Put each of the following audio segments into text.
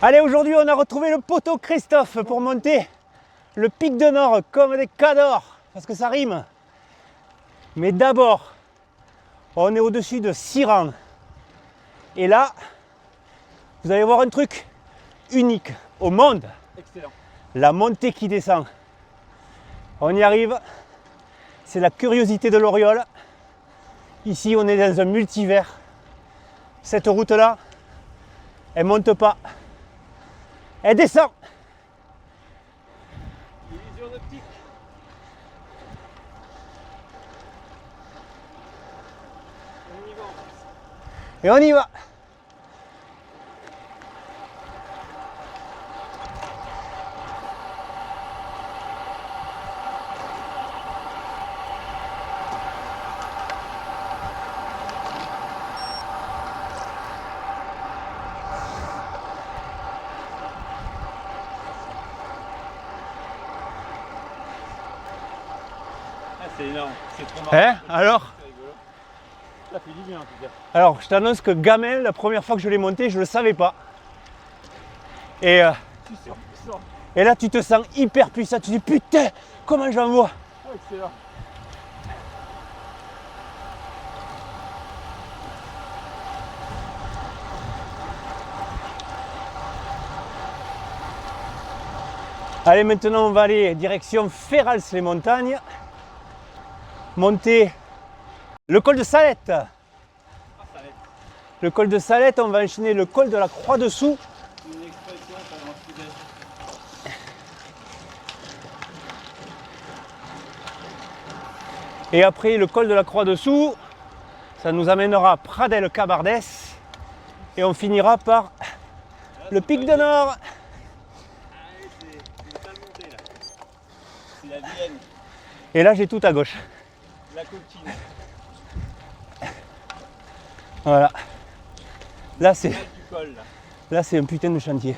Allez, aujourd'hui on a retrouvé le poteau Christophe pour monter le pic de Nord comme des cadors, parce que ça rime. Mais d'abord, on est au-dessus de Siran. Et là, vous allez voir un truc unique au monde. Excellent. La montée qui descend. On y arrive. C'est la curiosité de l'Oriole. Ici, on est dans un multivers. Cette route-là, elle monte pas. Elle descend. Illusion optique. On y va en plus. Et on y va. Ah, c'est énorme, c'est trop marrant. Hein, alors? C'est rigolo. Ça fait du bien en tout cas. Alors, je t'annonce que gamin, la première fois que je l'ai monté, je ne le savais pas. Et Tu sors, tu sors. Et là, tu te sens hyper puissant. Tu te dis, putain, comment j'en vois? Oh, excellent. Allez, maintenant, on va aller direction Ferrals-les-Montagnes. Monter le col de Salette. Ah, ça va être Le col de Salette, on va enchaîner le col de la Croix-Dessous. une expression, ça va en sud-est. Et après le col de la Croix-Dessous, ça nous amènera à Pradelles-Cabardès. Et on finira par le pic de Nord. Ah oui, c'est une sale montée là. C'est la Vienne, Et là, j'ai tout à gauche. la coquine. Voilà. Là, c'est Là, du col là. là, c'est un putain de chantier.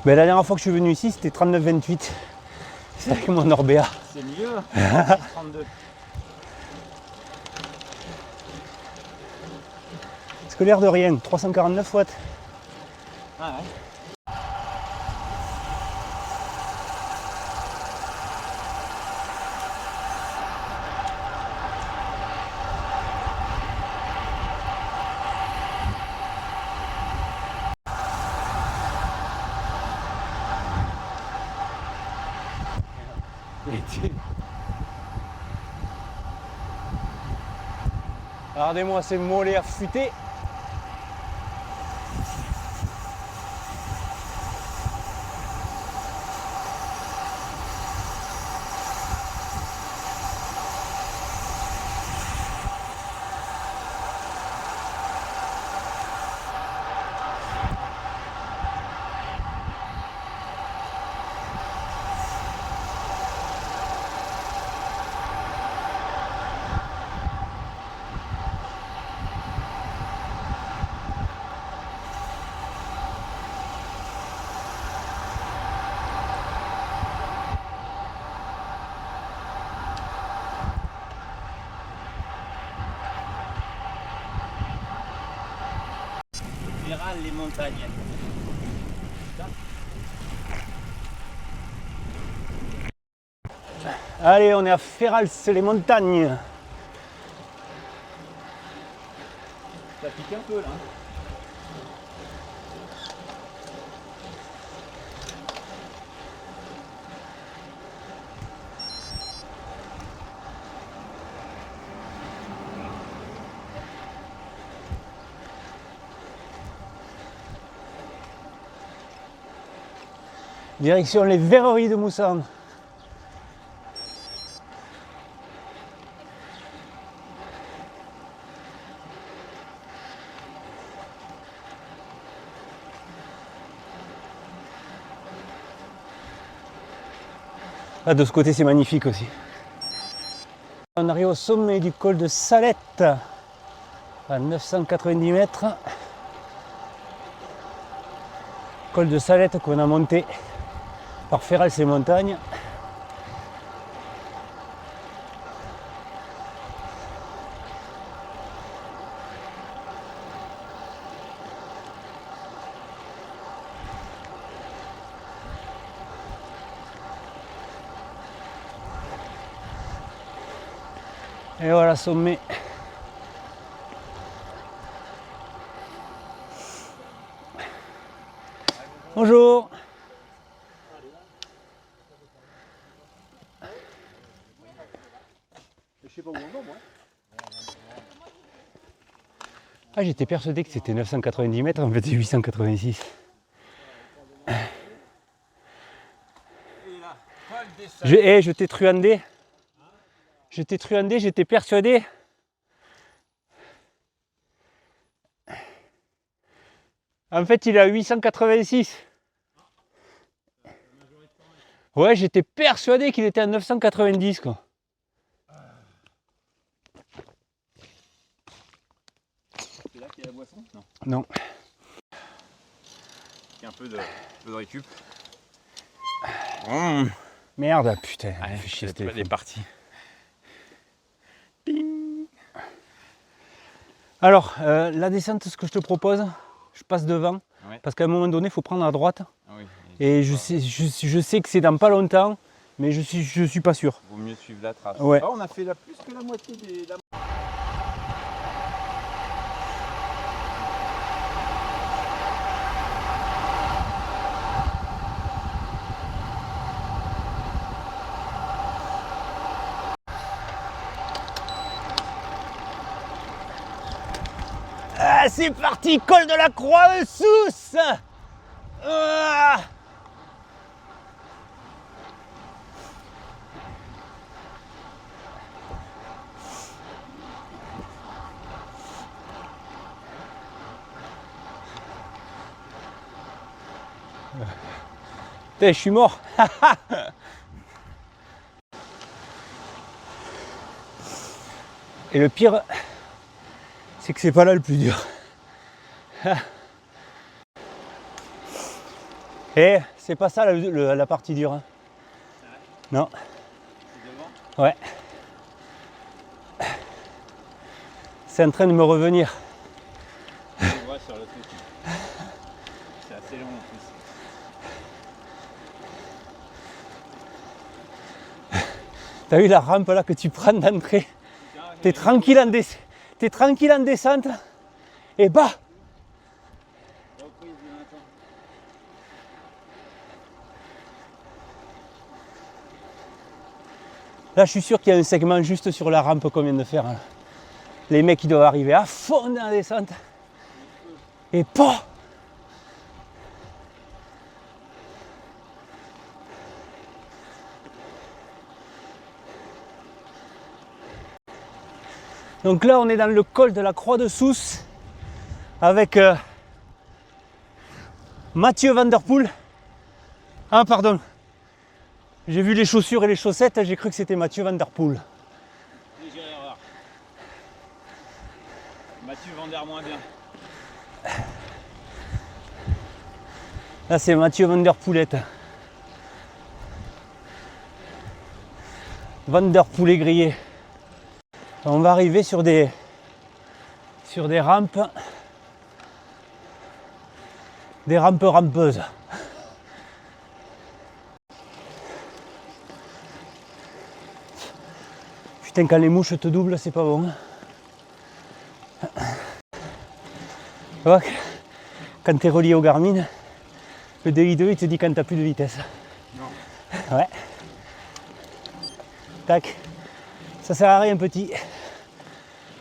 Ben, la dernière fois que je suis venu ici, c'était 39,28. C'est avec mon Orbea. C'est mieux. 32. Parce que l'air de rien, 349 watts. Ah ouais. Regardez-moi ces mollets affûtés. Les montagnes. Allez, on est à Ferrals-les-Montagnes. Ça pique un peu là. Direction les verreries de Moussan. Là, de ce côté, c'est magnifique aussi. On arrive au sommet du col de Salette, à 990 mètres. Col de Salette qu'on a monté par Féral ces montagnes. Et voilà, sommet. Bonjour. Je sais pas où on va, moi. Ah, j'étais persuadé que c'était 990 mètres, en fait c'est 886. Je t'ai truandé. Je t'ai truandé, j'étais persuadé. En fait, il est à 886. Ouais, j'étais persuadé qu'il était à 990, quoi. C'est là qu'il y a la boisson? Non. Non. Il y a un peu de récup. Merde, putain. Ouais, fais chier, ce c'est pas téléphone. des parties. Alors, la descente, ce que je te propose, je passe devant. Ouais. Parce qu'à un moment donné, il faut prendre à droite. Ah oui. Et je sais que c'est dans pas longtemps, mais je suis pas sûr. Vaut mieux suivre la trace. Ouais. Ah, on a fait plus que la moitié des. Ah, c'est parti, col de la Croix-Sousse. Ah. Putain, je suis mort. Et le pire, c'est que c'est pas là le plus dur. Et c'est pas ça la partie dure. Hein. Non. Ouais. C'est en train de me revenir. On voit sur le truc. C'est assez long en plus. T'as vu la rampe là que tu prends d'entrée? T'es tranquille en descente et bah! Là, je suis sûr qu'il y a un segment juste sur la rampe qu'on vient de faire. Là. Les mecs, ils doivent arriver à fond dans la descente. Et pas! Donc là, on est dans le col de la Croix-de-Sousse avec Mathieu Van Der Poel. Ah, pardon. J'ai vu les chaussures et les chaussettes, j'ai cru que c'était Mathieu Van Der Poel. Légère erreur. Mathieu Van Der moins bien. Là, c'est Mathieu Van Der Poelette. Van Der Poel est grillé. On va arriver sur des rampes. Des rampes rampeuses. Putain, quand les mouches te doublent, c'est pas bon. Ouais, quand t'es relié au Garmin, le DI2 il te dit quand t'as plus de vitesse. Non. Ouais. Tac. Ça sert à rien, petit.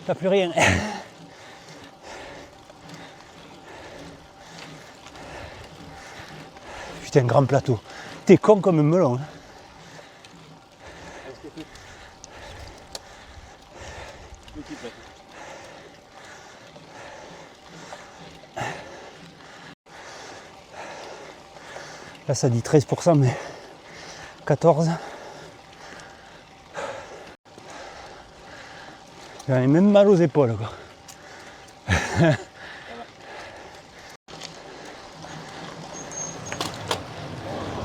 T'as plus rien. Putain, grand plateau. T'es con comme un melon. Hein. Petit plateau. Là, ça dit 13%, mais 14%. J'en ai même mal aux épaules, quoi.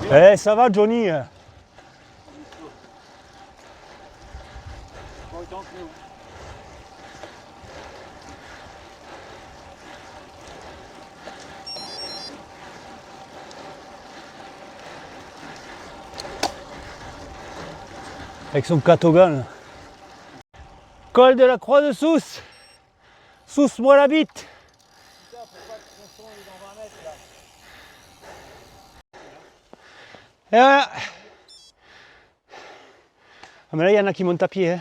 Eh, ça va, Johnny? Pas autant que nous. Avec son catogan. Col de la Croix de Sousse. Sousse-moi la bite. Putain, pourquoi le tronçon est dans 20 mètres là? Et voilà. Ah, mais là, il y en a qui montent à pied. Hein.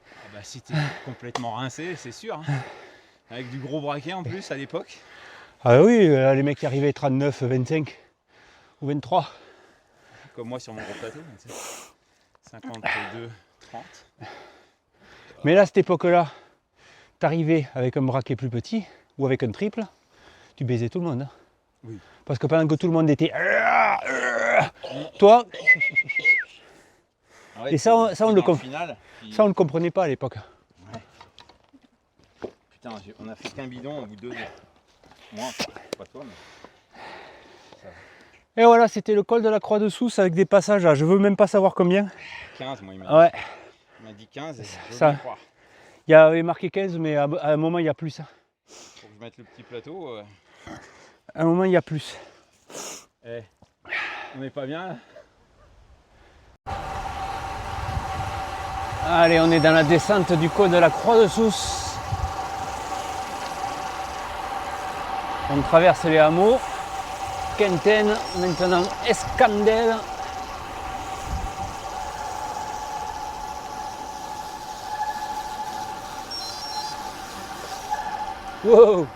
Ah bah c'était complètement rincé, c'est sûr. Hein. Avec du gros braquet en plus à l'époque. Ah oui, les mecs qui arrivaient 39, 25 ou 23. Comme moi sur mon gros plateau. 52, 30. Mais là, à cette époque-là, t'arrivais avec un braquet plus petit ou avec un triple, tu baisais tout le monde. Hein. Oui. Parce que pendant que tout le monde était... Toi, Ah ouais, et ça, on le final, puis... ça, on ne comprenait pas à l'époque. Ouais. Putain, on a fait qu'un bidon au bout de 2 heures. Moi, pas toi, mais... Et voilà, c'était le col de la Croix de Sousse avec des passages à je veux même pas savoir combien. 15, moi, il m'a dit. Ouais, Il m'a dit 15 et je Ça. veux croire. il y avait marqué 15, mais à un moment, il y a plus. Faut que je mette le petit plateau. À un moment, il y a plus. Eh, on n'est pas bien là? Allez, on est dans la descente du col de la Croix de Sousse. On traverse les hameaux. Quintaine, maintenant Escandel. Wow!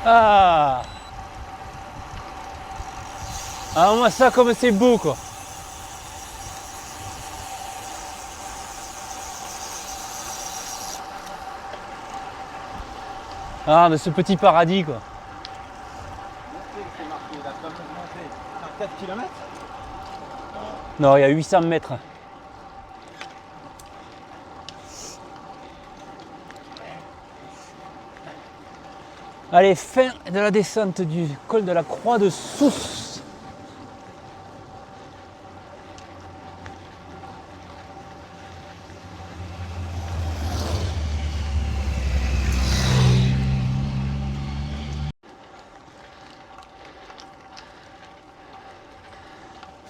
Ah! Ah, moi ça comme c'est beau quoi! Ah, mais ce petit paradis quoi! C'est marqué la fameuse montée. C'est un 4 km? Non, il y a 800 mètres. Allez, fin de la descente du col de la Croix de Sousse.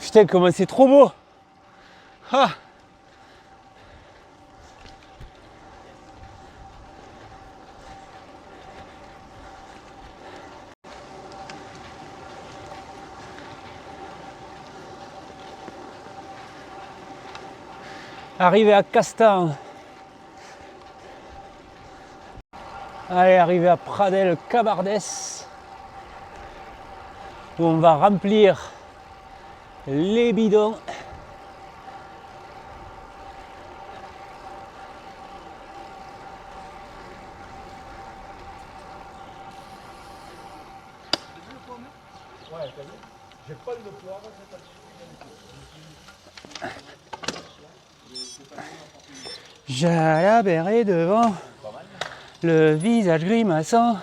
Putain, comment c'est trop beau! Ah! Arrivé à Castan. Allez, arrivé à Pradelles-Cabardès. Où on va remplir les bidons. J'allais devant le visage grimaçant.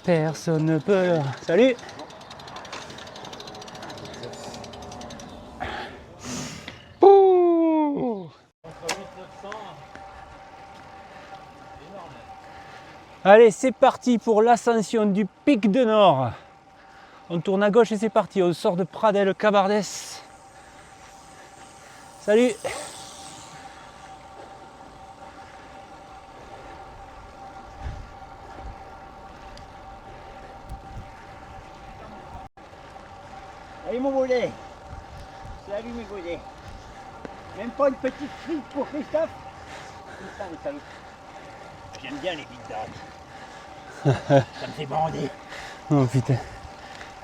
Personne ne peut. Salut! Ouh. Allez, c'est parti pour l'ascension du pic de Nord. On tourne à gauche et c'est parti. On sort de Pradelles-Cabardès. Salut! Allez mon volet. Salut mes volets. Même pas une petite frite pour Christophe. Putain les salauds. J'aime bien les bites d'âge. Ça me fait bander. Oh putain.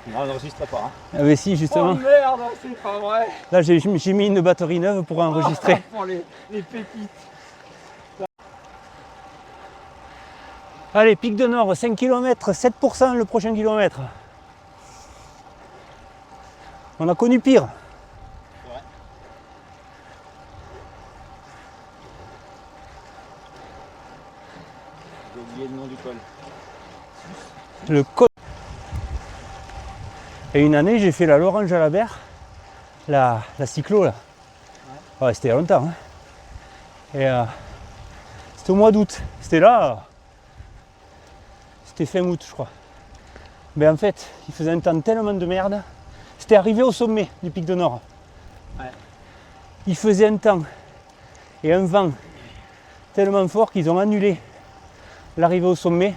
On n'enregistre pas. Hein. Ah mais si, justement. Oh merde, c'est pas vrai. Là, j'ai mis une batterie neuve pour enregistrer. Pour les pépites. Allez, pic de Nord, 5 km, 7% le prochain kilomètre. On a connu pire. Ouais. J'ai oublié le nom du col. Le col. Et une année, j'ai fait la Lorange Jalabert, la cyclo là. Ouais, c'était il y a longtemps. Hein. Et c'était au mois d'août. C'était là. C'était fin août, je crois. Mais en fait, il faisait un temps tellement de merde. C'était arrivé au sommet du Pic de Nord. Ouais. Il faisait un temps et un vent tellement fort qu'ils ont annulé l'arrivée au sommet.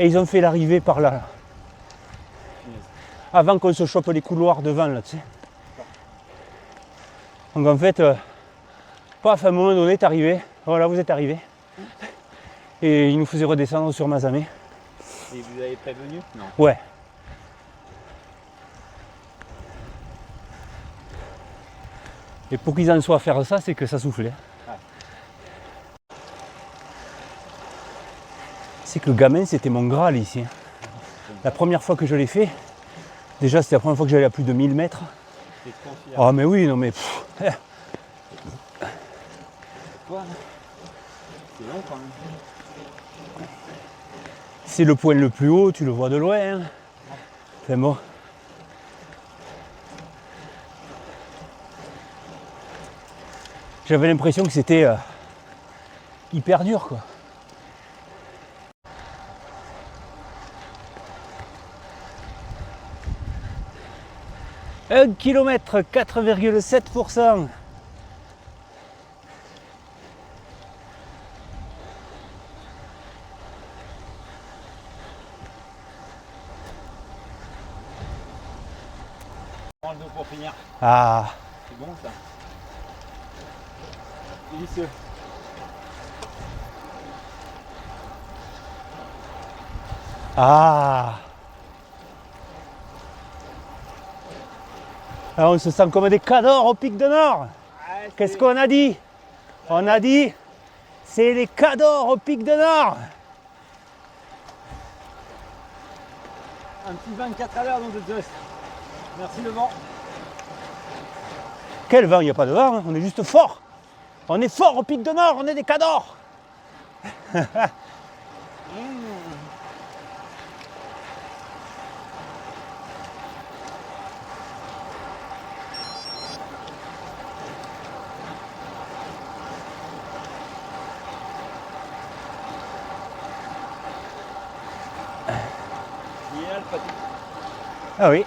Et ils ont fait l'arrivée par là. Avant qu'on se chope les couloirs devant là, tu sais. Donc en fait, paf, à un moment donné, t'es arrivé. Voilà, vous êtes arrivé. Et ils nous faisaient redescendre sur Mazamet. Et vous avez prévenu? Non. Ouais. Et pour qu'ils en soient à faire ça, c'est que ça soufflait. Ouais. C'est que le gamin, c'était mon Graal ici. La première fois que je l'ai fait, déjà c'était la première fois que j'allais à plus de 1000 mètres. C'est confiant. Ah mais oui, non mais... Quoi là? C'est long quand même. C'est le point le plus haut, tu le vois de loin. Hein. C'est bon. J'avais l'impression que c'était hyper dur quoi. Un kilomètre, 4,7%. Prends le dos pour finir. Ah, C'est bon ça. Délicieux. ah. Alors on se sent comme des cadors au Pic de Nord. Qu'est-ce qu'on a dit? On a dit, c'est les cadors au Pic de Nord. Un petit 24 à l'heure donc de Just. Merci le vent. Quel vent? Il n'y a pas de vent, hein. On est juste fort. On est fort au Pic de Nord, on est des cadors. Génial, Patrick. Ah oui.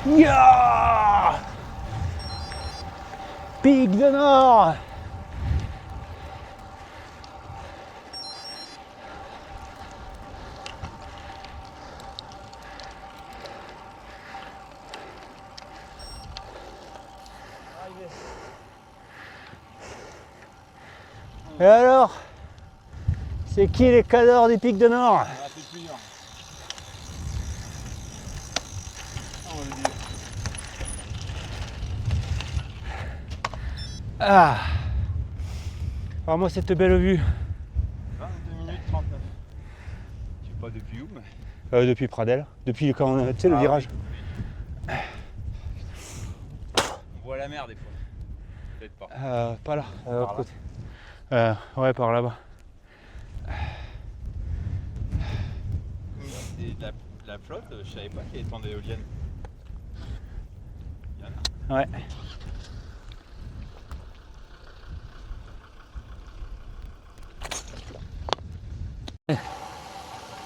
Ya Pic de Nord. Et alors, c'est qui les cadors du Pic de Nord? Ah, c'est plus dur. Ah, on va le dire. Ah. Alors moi cette belle vue. 22 minutes 39. Je sais pas depuis où, mais. Depuis Pradel, depuis quand on a, tu sais, le Ah virage. On voit la mer des fois. Peut-être pas. Pas là, Par l'autre là. côté. Ouais, par là-bas. Et la flotte, je savais pas qu'il y avait tant d'éoliennes. Il y en a. Ouais.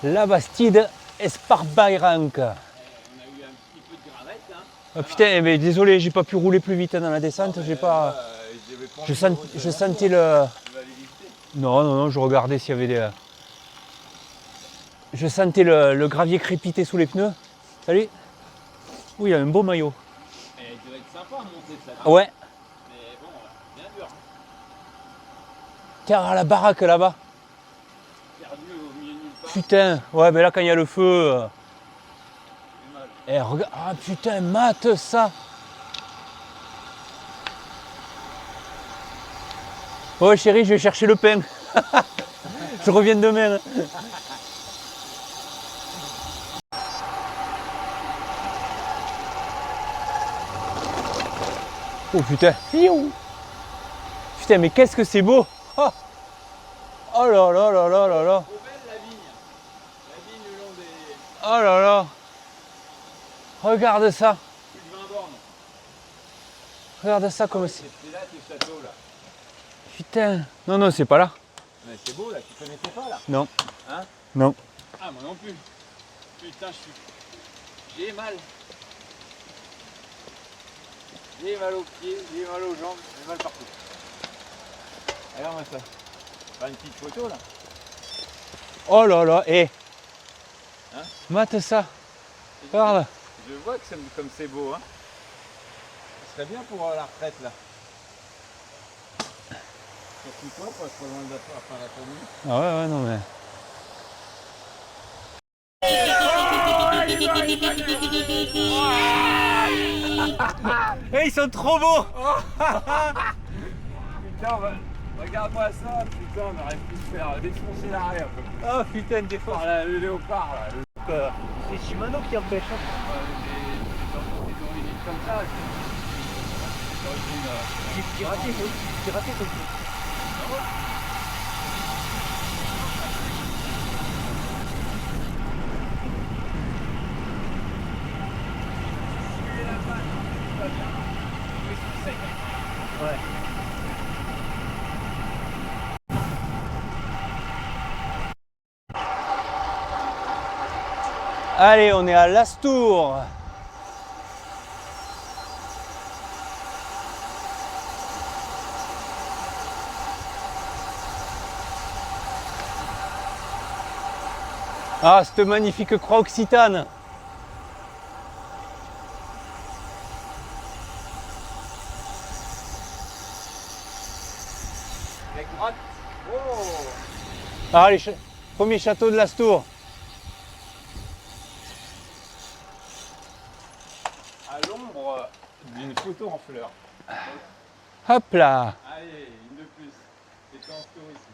La Bastide Esparbayranque. On a eu un petit peu de gravette, hein. Oh putain, mais désolé, j'ai pas pu rouler plus vite dans la descente, j'ai pas. Je sentais le. Non, je regardais s'il y avait des. Je sentais le gravier crépiter sous les pneus. Salut. Oui, il a un beau maillot. Elle devait être sympa à monter ça. Ouais. Mais bon, bien dur. Tiens, la baraque là-bas. Perdu au milieu de nulle part. Putain, ouais, mais là quand il y a le feu. C'est mal. Eh, regarde. Ah putain, mate ça. Oh chérie, je vais chercher le pain. Je reviens demain. Oh putain. Putain, mais qu'est-ce que c'est beau. Oh, oh là là là là là là. Trop belle la vigne. La vigne le long des Oh là là. Regarde ça. plus de 20 bornes. Regarde ça comme c'est. C'est là tes châteaux là. Putain. Non, non, c'est pas là. Mais c'est beau là, tu connaissais pas là. Non. Hein? Non. Ah moi non plus. Putain, j'ai mal. J'ai mal aux pieds, j'ai mal aux jambes, j'ai mal partout. Regarde-moi ça. Faire une petite photo là. Oh là là. Eh. Hein? Mate ça. Regarde. Je vois que comme c'est beau, hein. Ce serait bien pour la retraite là. Surtout toi, pour être loin de la fin de la famille. Ah ouais, ouais, non mais. Eh, ils sont trop beaux. Putain, regarde-moi ça, putain, on aurait pu se faire défoncer l'arrêt un peu. Oh putain, des fois. Par le léopard là. C'est Shimano qui empêche. Des origines comme ça. J'ai raté, j'ai raté quelque chose. Ouais. Allez, on est à Lastour. Ah, cette magnifique croix occitane. Avec droite. Oh! Ah, les premiers châteaux de Lastour. À l'ombre d'une photo en fleurs. Hop là. Allez, une de plus. C'est en tour ici.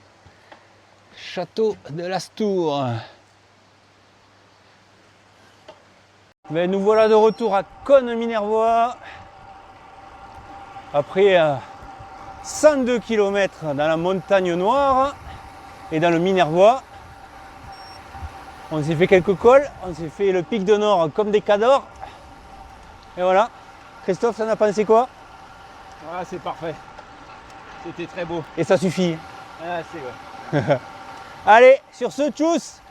Château de Lastour. Mais nous voilà de retour à Cosne-Minervois. Après 102 km dans la montagne noire et dans le Minervois. On s'est fait quelques cols, on s'est fait le pic de Nord comme des cadors. Et voilà. Christophe, t'en as pensé quoi? Ah, c'est parfait. C'était très beau. Et ça suffit. Ah, c'est ouais. Allez, sur ce, tchuss!